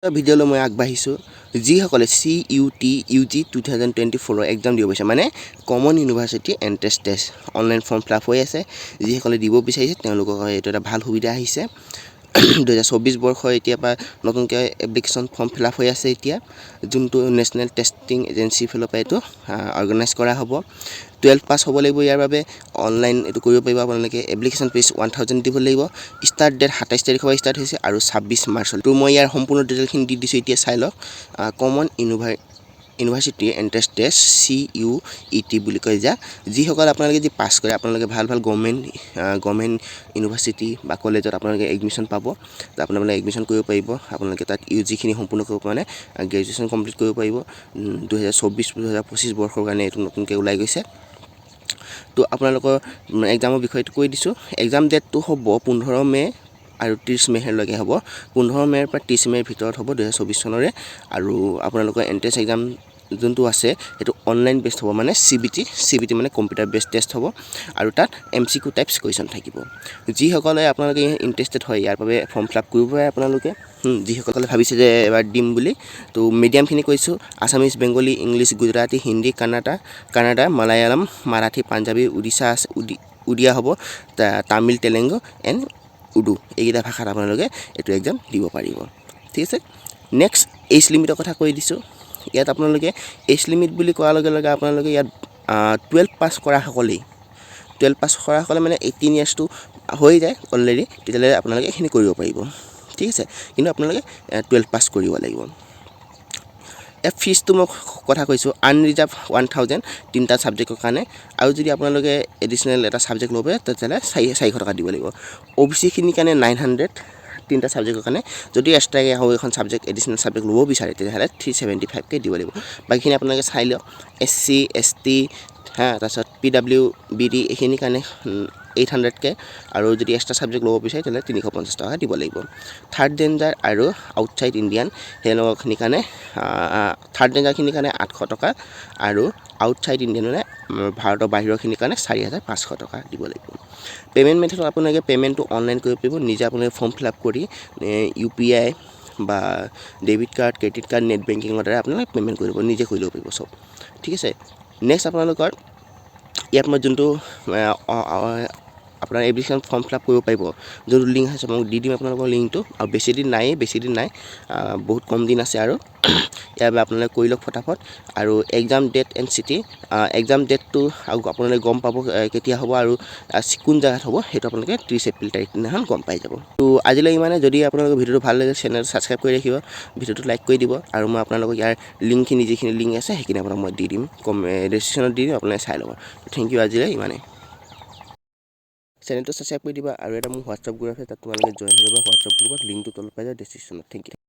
ভিডিঅ'লৈ মই আগবাঢ়িছোঁ যিসকলে CUT UG 2024 এক্সাম দিব বিচাৰে মানে common university entrance test online form fill up হৈ আছে যিসকলে দিব বিচাৰিছে তেওঁলোকৰ এইটো এটা ভাল সুবিধা আহিছে 2024 বৰ্ষৰ এতিয়া পৰা নতুনকৈ এপ্লিকেশ্যন ফৰ্ম ফিল আপ হৈ আছে এতিয়া যোনটো নেশ্যনেল টেষ্টিং এজেঞ্চি ফালৰ পৰা এইটো অৰ্গেনাইজ কৰা হ'ব 12 পাছ হ'ব লাগিব ইয়াৰ বাবে অনলাইন এইটো কৰিব পাৰিব আপোনালোকে এপ্লিকেশ্যন ফিজ 1000 দিব লাগিব ষ্টাৰ্ট ডেট 27 তাৰিখৰ পৰা ষ্টাৰ্ট হৈছে আৰু 26 মাৰ্চলৈ তো মই ইয়াৰ সম্পূৰ্ণ ডিটেইলখিনি দি দিছোঁ এতিয়া চাই লওক common university entrance test CUET বুলি কয় যিসকল আপোনালোকে যি পাছ কৰে আপোনালোকে ভাল গভৰ্ণমেণ্ট ইউনিভাৰ্চিটি বা কলেজত আপোনালোকে এডমিশ্যন পাব আপোনালোকে এডমিশ্যন কৰিব পাৰিব আপোনালোকে তাত UGখিনি সম্পূৰ্ণ কৰিব মানে গ্ৰেজুৱেশ্যন কমপ্লিট কৰিব পাৰিব 2024-2025 বৰ্ষৰ কাৰণে এইটো নতুনকৈ ওলাই গৈছে তো আপোনালোকৰ এক্সামৰ বিষয়টো কৈ দিছোঁ এক্সাম ডেটটো হ'ব 15 মে আৰু 30 মেলৈকে হ'ব 15 মেৰ পৰা 30 মেৰ ভিতৰত হ'ব 2024 চনৰে আৰু আপোনালোকৰ এণ্ট্ৰেন্স এক্সাম যোনটো আছে সেইটো অনলাইন বেছড হ'ব মানে CBT মানে কম্পিউটাৰ বেছড টেষ্ট হ'ব আৰু তাত MCQ টাইপছ কুৱেশ্যন থাকিব যিসকলে আপোনালোকে ইণ্টাৰেষ্টেড হয় ইয়াৰ বাবে ফৰ্ম ফিল আপ কৰিব পাৰে আপোনালোকে যিসকলে ভাবিছে যে এবাৰ দিম বুলি তো মিডিয়ামখিনি কৈছোঁ আছামিজ বেংগলী ইংলিছ গুজৰাটী হিন্দী কানাডা মালায়ালম মাৰাঠী পাঞ্জাবী উড়িয়া হ'ব তামিল তেলেগু এণ্ড উৰ্দু এইকেইটা ভাষাত আপোনালোকে এইটো এক্সাম দিব পাৰিব ঠিক আছে নেক্সট এজ লিমিটৰ কথা কৈ দিছোঁ ইয়াত আপোনালোকে এজ লিমিট বুলি কোৱাৰ লগে লগে আপোনালোকে ইয়াত 12 পাছ কৰাসকলেই 12 পাছ কৰাসকলে মানে 18 ইয়াৰ্ছটো হৈ যায় অলৰেডি তেতিয়াহ'লে আপোনালোকে এইখিনি কৰিব পাৰিব ঠিক আছে কিন্তু আপোনালোকে 12 পাছ কৰিব লাগিব ইয়াৰ ফিজটো মই কথা কৈছোঁ আনৰিজাৰ্ভ 1000 তিনিটা ছাবজেক্টৰ কাৰণে আৰু যদি আপোনালোকে এডিশ্যনেল এটা ছাবজেক্ট ল'ব তেতিয়াহ'লে 400 টকা দিব লাগিব OBCখিনিৰ কাৰণে 900 তিনিটা ছাবজেক্টৰ কাৰণে যদি এক্সট্ৰাকৈ আৰু এখন ছাবজেক্ট এডিশ্যনেল ছাবজেক্ট ল'ব বিচাৰে তেতিয়াহ'লে 375কৈ দিব লাগিব বাকীখিনি আপোনালোকে চাই লওক SC ST তাৰপিছত PWBD এইখিনিৰ কাৰণে 800কৈ আৰু যদি এক্সট্ৰা ছাবজেক্ট ল'ব বিচাৰে তেতিয়াহ'লে 350 টকা দিব লাগিব থাৰ্ড জেণ্ডাৰ আৰু আউটছাইড ইণ্ডিয়ান সেইখিনিৰ কাৰণে থাৰ্ড জেণ্ডাৰখিনিৰ কাৰণে 800 টকা আৰু আউটছাইড ইণ্ডিয়ান মানে ভাৰতৰ বাহিৰৰখিনিৰ কাৰণে 4500 টকা দিব লাগিব পে'মেণ্ট মেথডত আপোনালোকে পে'মেণ্টটো অনলাইন কৰিব পাৰিব নিজে আপোনালোকে ফৰ্ম ফিল আপ কৰি UPI বা debit card credit card net বেংকিঙৰ দ্বাৰা আপোনালোকে পে'মেণ্ট কৰিব নিজে কৰি ল'ব পাৰিব চব ঠিক আছে নেক্সট আপোনালোকৰ ইয়াত মই যোনটো আপোনাৰ এপ্লিকেশ্যন ফৰ্ম ফিল আপ কৰিব পাৰিব যোনটো লিংক আছে মই দি দিম আপোনালোকৰ লিংকটো আৰু বেছি দিন নাই বহুত কম দিন আছে আৰু ইয়াৰ বাবে আপোনালোকে কৰি লওক ফটাফট আৰু এক্সাম ডেট এণ্ড চিটি এক্সাম ডেটটো আৰু আপোনালোকে গম পাব কেতিয়া হ'ব আৰু কোন জেগাত হ'ব সেইটো আপোনালোকে 30 এপ্ৰিল তাৰিখ দিনাখন গম পাই যাব তো আজিলৈ ইমানে যদি আপোনালোকৰ ভিডিঅ'টো ভাল লাগে চেনেলটো ছাবস্ক্ৰাইব কৰি ৰাখিব ভিডিঅ'টো লাইক কৰি দিব আৰু মই আপোনালোকক ইয়াৰ লিংকখিনি যিখিনি লিংক আছে সেইখিনি আপোনাক মই দি দিম ডেছক্ৰিপশ্যনত দি দিম আপোনালোকে চাই ল'ব থেংক ইউ আজিলৈ ইমানেই চেনেলটো ছাবস্ক্ৰাইব কৰি দিবা আৰু এটা মোৰ হোৱাটছআপ গ্ৰুপ আছে তাত তোমালোকে জইন হৈ ল'বা হোৱাটছআপ গ্ৰুপত লিংকটো তলত পাই যাবা ডেছক্ৰিপশ্যনত থেংক ইউ